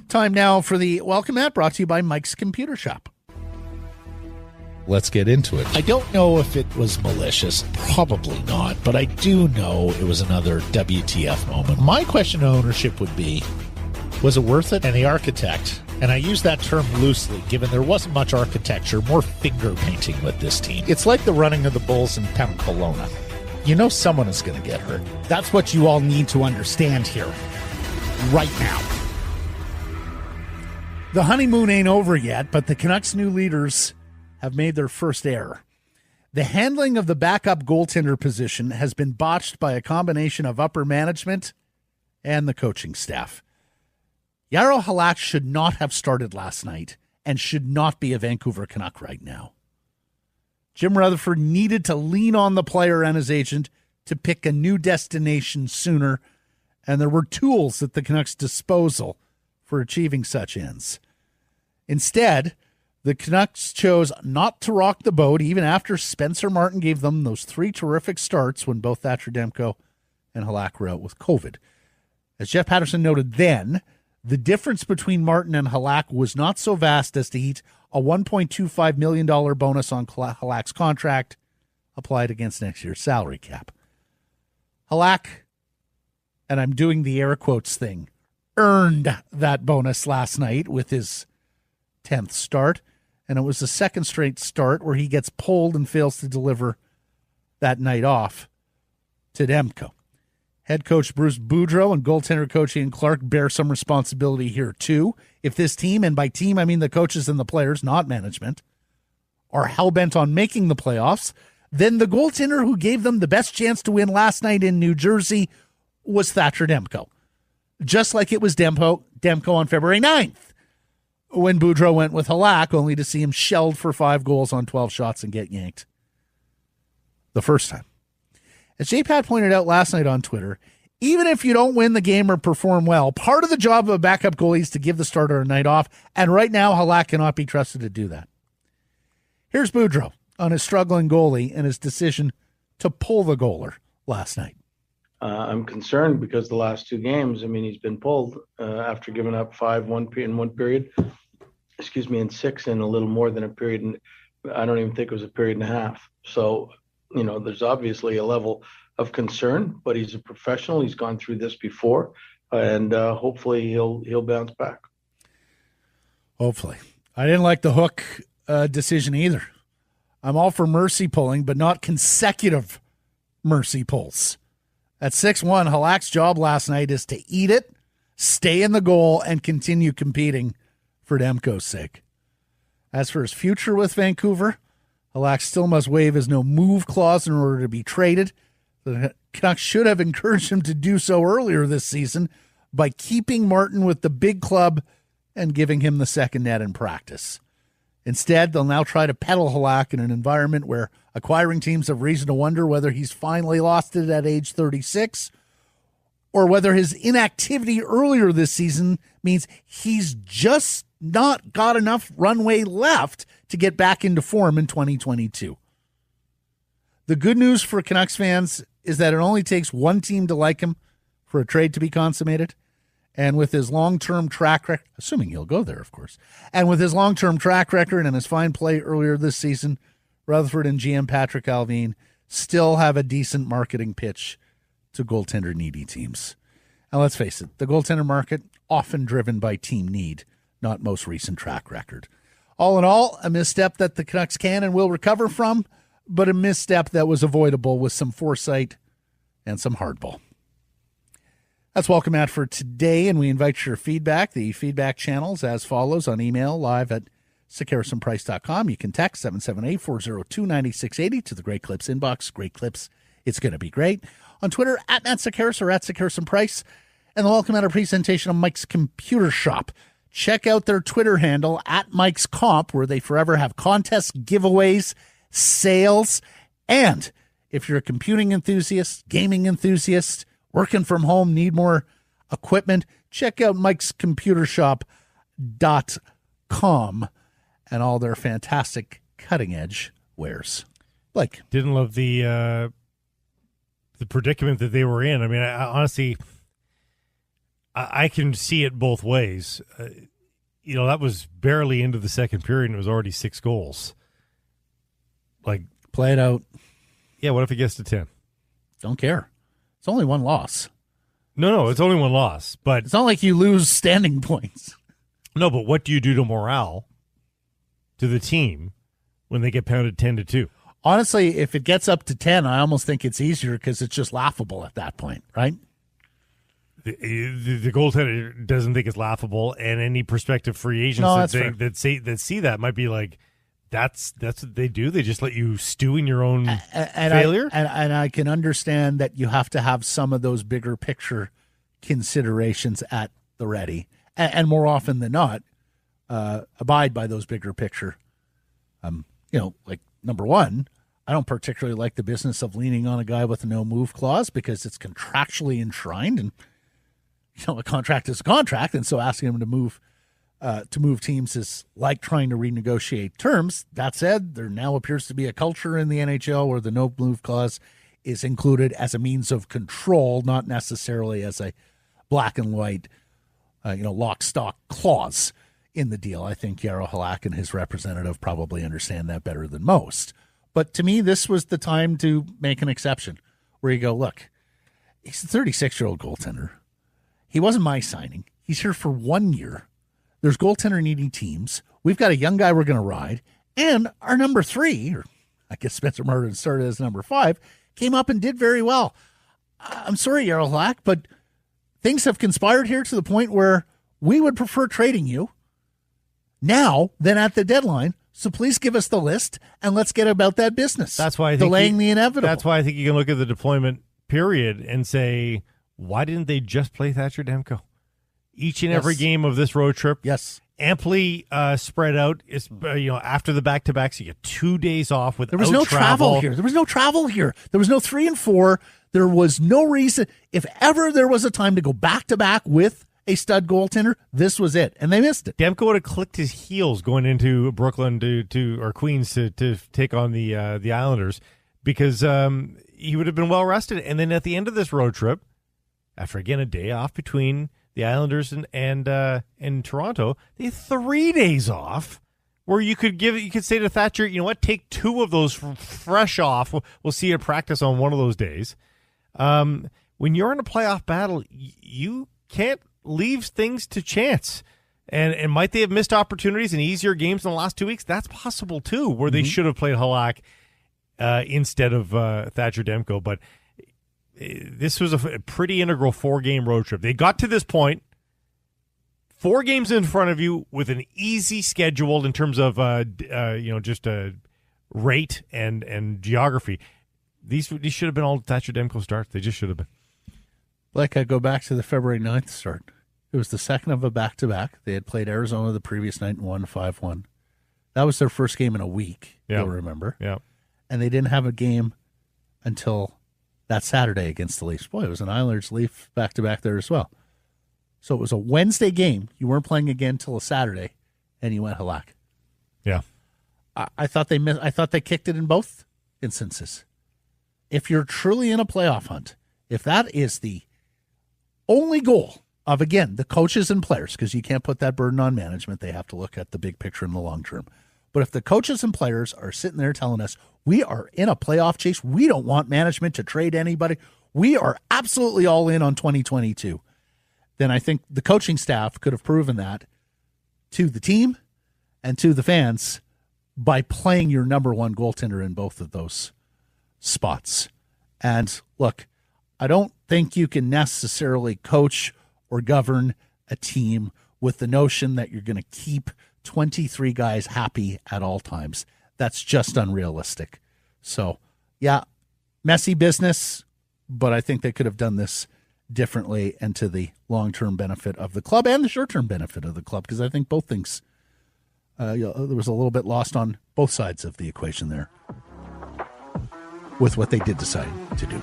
Time now for the Welcome Mat, brought to you by Mike's Computer Shop. Let's get into it. I don't know if it was malicious. Probably not. But I do know it was another WTF moment. My question to ownership would be, was it worth it? And the architect, and I use that term loosely, given there wasn't much architecture, more finger painting with this team. It's like the running of the Bulls in Pamplona. You know someone is going to get hurt. That's what you all need to understand here, right now. The honeymoon ain't over yet, but the Canucks' new leaders have made their first error. The handling of the backup goaltender position has been botched by a combination of upper management and the coaching staff. Jaro Halak should not have started last night and should not be a Vancouver Canuck right now. Jim Rutherford needed to lean on the player and his agent to pick a new destination sooner, and there were tools at the Canucks' disposal for achieving such ends. Instead, the Canucks chose not to rock the boat even after Spencer Martin gave them those 3 terrific starts when both Thatcher Demko and Halak were out with COVID. As Jeff Patterson noted then, the difference between Martin and Halak was not so vast as to eat a $1.25 million bonus on Halak's contract applied against next year's salary cap. Halak, and I'm doing the air quotes thing, earned that bonus last night with his 10th start, and it was the second straight start where he gets pulled and fails to deliver that night off to Demko. Head coach Bruce Boudreau and goaltender coach Ian Clark bear some responsibility here too. If this team, and by team I mean the coaches and the players, not management, are hell-bent on making the playoffs, then the goaltender who gave them the best chance to win last night in New Jersey was Thatcher Demko. Just like it was Demko on February 9th, when Boudreau went with Halak, only to see him shelled for 5 goals on 12 shots and get yanked the first time. As J-Pat pointed out last night on Twitter, even if you don't win the game or perform well, part of the job of a backup goalie is to give the starter a night off, and right now Halak cannot be trusted to do that. Here's Boudreau on his struggling goalie and his decision to pull the goaler last night. I'm concerned because the last 2 games, he's been pulled after giving up 5 in one period, and 6 in a little more than a period. And I don't even think it was a period and a half. So, there's obviously a level of concern, but he's a professional. He's gone through this before, and hopefully he'll bounce back. Hopefully. I didn't like the hook decision either. I'm all for mercy pulling, but not consecutive mercy pulls. At 6-1, Halak's job last night is to eat it, stay in the goal, and continue competing for Demko's sake. As for his future with Vancouver, Halak still must waive his no-move clause in order to be traded. The Canucks should have encouraged him to do so earlier this season by keeping Martin with the big club and giving him the second net in practice. Instead, they'll now try to peddle Halak in an environment where acquiring teams have reason to wonder whether he's finally lost it at age 36 or whether his inactivity earlier this season means he's just not got enough runway left to get back into form in 2022. The good news for Canucks fans is that it only takes one team to like him for a trade to be consummated. And with his long-term track record, assuming he'll go there, of course, and with his long-term track record and his fine play earlier this season, Rutherford and GM Patrick Alvin still have a decent marketing pitch to goaltender-needy teams. And let's face it, the goaltender market, often driven by team need, not most recent track record. All in all, a misstep that the Canucks can and will recover from, but a misstep that was avoidable with some foresight and some hardball. That's Welcome Mat for today, and we invite your feedback. The feedback channels as follows: on email, live at sekeresandprice.com. You can text 778-402-9680 to the Great Clips inbox. Great Clips, it's going to be great. On Twitter, at Matt Sekeres or at Sekeres and Price. And the Welcome Mat presentation of Mike's Computer Shop. Check out their Twitter handle, at Mike's Comp, where they forever have contests, giveaways, sales, and if you're a computing enthusiast, gaming enthusiast, working from home, need more equipment, check out mikescomputershop.com and all their fantastic cutting-edge wares. Blake. Didn't love the predicament that they were in. I honestly, I can see it both ways. That was barely into the second period, and it was already 6 goals. Like, Play it out. yeah, what if it gets to 10? Don't care. It's only one loss. No, it's only one loss. But It's not like you lose standing points. no, but what do you do to morale, to the team, when they get pounded 10-2? Honestly, if it gets up to 10, I almost think it's easier because it's just laughable at that point, right? The goaltender doesn't think it's laughable, and any prospective free agents No, that's fair. that see that might be like, that's what they do. They just let you stew in your own And failure. And I can understand that you have to have some of those bigger picture considerations at the ready, and more often than not, abide by those bigger picture. Like number one, I don't particularly like the business of leaning on a guy with a no move clause because it's contractually enshrined, and a contract is a contract, and so asking him to move teams is like trying to renegotiate terms. That said, there now appears to be a culture in the NHL where the no move clause is included as a means of control, not necessarily as a black and white, lock stock clause in the deal. I think Jaro Halak and his representative probably understand that better than most. But to me, this was the time to make an exception where you go, look, he's a 36-year-old goaltender. He wasn't my signing. He's here for 1 year. There's goaltender needing teams. We've got a young guy we're going to ride. And our number 3, or I guess Spencer Martin started as number 5, came up and did very well. I'm sorry, Jaro Halak, but things have conspired here to the point where we would prefer trading you now than at the deadline. So please give us the list and let's get about that business. That's why I think delaying the inevitable. That's why I think you can look at the deployment period and say, why didn't they just play Thatcher Demko? Each and every game of this road trip, yes, amply spread out. Is after the back-to-backs, you get 2 days off without There was no travel here. There was no travel here. There was no 3 and 4. There was no reason. If ever there was a time to go back-to-back with a stud goaltender, this was it, and they missed it. Demko would have clicked his heels going into Brooklyn or Queens to take on the Islanders because he would have been well rested. And then at the end of this road trip, after again a day off between the Islanders and Toronto, they had 3 days off where you could say to Thatcher, you know what, take 2 of those fresh off. We'll see you at practice on one of those days. When you're in a playoff battle, you can't leave things to chance. And might they have missed opportunities in easier games in the last 2 weeks? That's possible too, where they should have played Halak instead of Thatcher Demko. But this was a pretty integral 4-game road trip. They got to this point, 4 games in front of you with an easy schedule in terms of just rate and geography. These should have been all Thatcher Demko starts. They just should have been. Like I go back to the February 9th start. It was the second of a back-to-back. They had played Arizona the previous night and won 5-1. That was their first game in a week, you'll remember. Yeah. And they didn't have a game until that Saturday against the Leafs. Boy, it was an Islanders-Leaf back-to-back there as well. So it was a Wednesday game. You weren't playing again until a Saturday, and you went Halak. Yeah. I thought they kicked it in both instances. If you're truly in a playoff hunt, if that is the only goal of, again, the coaches and players, because you can't put that burden on management. They have to look at the big picture in the long term. But if the coaches and players are sitting there telling us we are in a playoff chase, we don't want management to trade anybody, we are absolutely all in on 2022, then I think the coaching staff could have proven that to the team and to the fans by playing your number 1 goaltender in both of those spots. And look, I don't think you can necessarily coach or govern a team with the notion that you're going to keep 23 guys happy at all times. That's just unrealistic. So, yeah, messy business, but I think they could have done this differently and to the long-term benefit of the club and the short-term benefit of the club, because I think both things, there was a little bit lost on both sides of the equation there with what they did decide to do.